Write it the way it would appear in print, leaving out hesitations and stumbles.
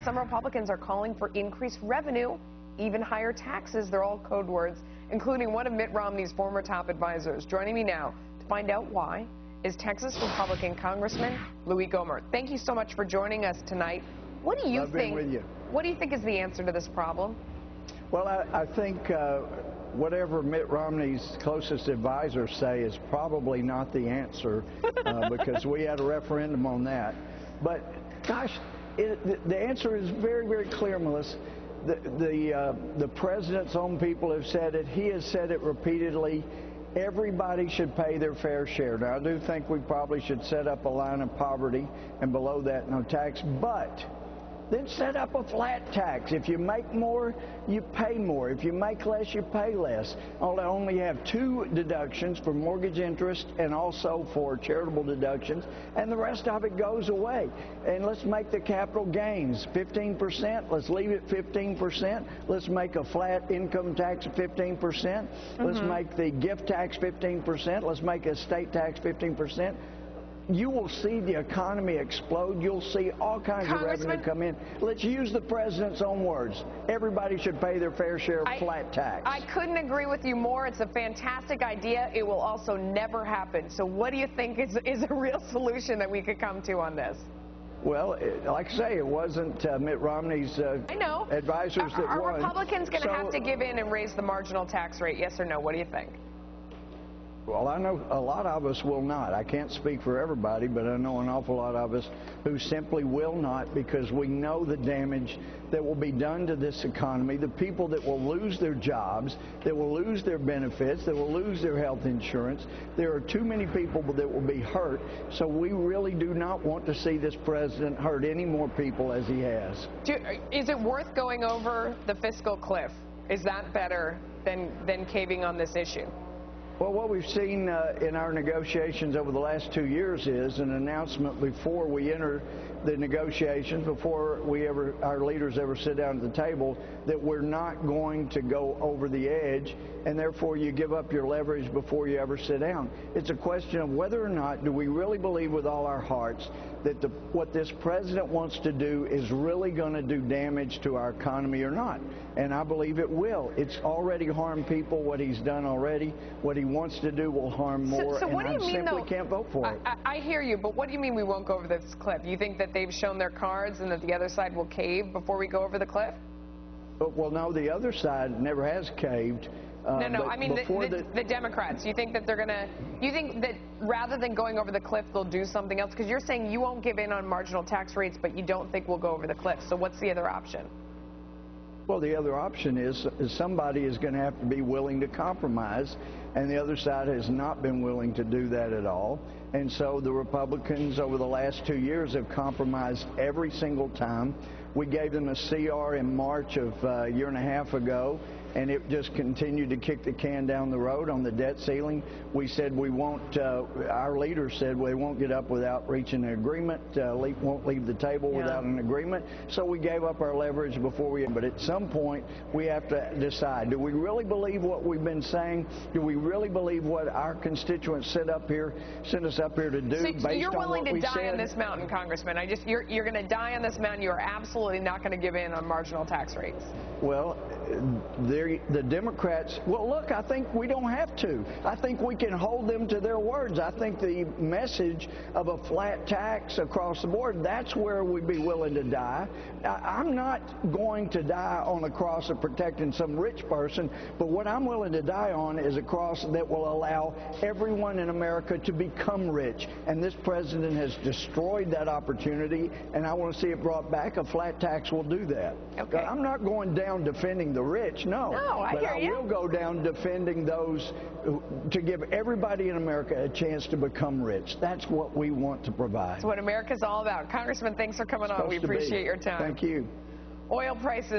some Republicans are calling for increased revenue, even higher taxes. They're all code words, including one of Mitt Romney's former top advisors. Joining me now to find out why is Texas Republican Congressman Louie Gohmert. Thank you so much for joining us tonight. What do you think? What do you think is the answer to this problem? Well, I think whatever Mitt Romney's closest advisors say is probably not the answer because we had a referendum on that. But, gosh, the answer is very, very clear, Melissa. The president's own people have said it. He has said it repeatedly. Everybody should pay their fair share. Now, I do think we probably should set up a line of poverty and below that no tax, but then set up a flat tax. If you make more, you pay more. If you make less, you pay less. Only have 2 deductions for mortgage interest and also for charitable deductions, and the rest of it goes away. And let's make the capital gains 15%. Let's leave it 15%. Let's make a flat income tax of 15%. Let's make the gift tax 15%. Let's make a estate tax 15%. You will see the economy explode. You'll see all kinds of revenue come in. Let's use the president's own words. Everybody should pay their fair share of flat tax. I couldn't agree with you more. It's a fantastic idea. It will also never happen. So what do you think is a real solution that we could come to on this? Well, like I say, it wasn't Mitt Romney's advisors that won. Are Republicans going to have to give in and raise the marginal tax rate, yes or no? What do you think? Well, I know a lot of us will not. I can't speak for everybody, but I know an awful lot of us who simply will not, because we know the damage that will be done to this economy, the people that will lose their jobs, that will lose their benefits, that will lose their health insurance. There are too many people that will be hurt, so we really do not want to see this president hurt any more people as he has. Is it worth going over the fiscal cliff? Is that better than caving on this issue? Well, what we've seen in our negotiations over the last 2 years is an announcement before we enter the negotiations, before our leaders ever sit down at the table, that we're not going to go over the edge, and therefore you give up your leverage before you ever sit down. It's a question of whether or not do we really believe with all our hearts that what this president wants to do is really going to do damage to our economy or not. And I believe it will. It's already harmed people, what he's done already. What he wants to do will harm more, so what do you mean, simply can't vote for it. I hear you, but what do you mean we won't go over this cliff? You think that they've shown their cards and that the other side will cave before we go over the cliff? Well, no, the other side never has caved. No, I mean the Democrats. You think that they're going to, you think that rather than going over the cliff, they'll do something else? Because you're saying you won't give in on marginal tax rates, but you don't think we'll go over the cliff. So what's the other option? Well, the other option is somebody is going to have to be willing to compromise, and the other side has not been willing to do that at all. And so the Republicans over the last 2 years have compromised every single time. We gave them a CR in March of a year and a half ago, and it just continued to kick the can down the road on the debt ceiling. We said we won't, our leaders said we won't get up without reaching an agreement, won't leave the table without an agreement. So we gave up our leverage before but at some point we have to decide, do we really believe what we've been saying? Do we really believe what our constituents sent us up here to do? So you're willing to die on this mountain, Congressman. You're going to die on this mountain. You're absolutely not going to give in on marginal tax rates. Well, the Democrats, well, look, I think we don't have to. I think we can hold them to their words. I think the message of a flat tax across the board, that's where we'd be willing to die. I'm not going to die on a cross of protecting some rich person, but what I'm willing to die on is a cross that will allow everyone in America to become rich. And this president has destroyed that opportunity, and I want to see it brought back. A flat tax will do that. Okay. I'm not going down defending the rich, no. But I will go down defending those to give everybody in America a chance to become rich. That's what we want to provide. That's what America's all about. Congressman, thanks for coming on. We appreciate your time. Thank you. Oil prices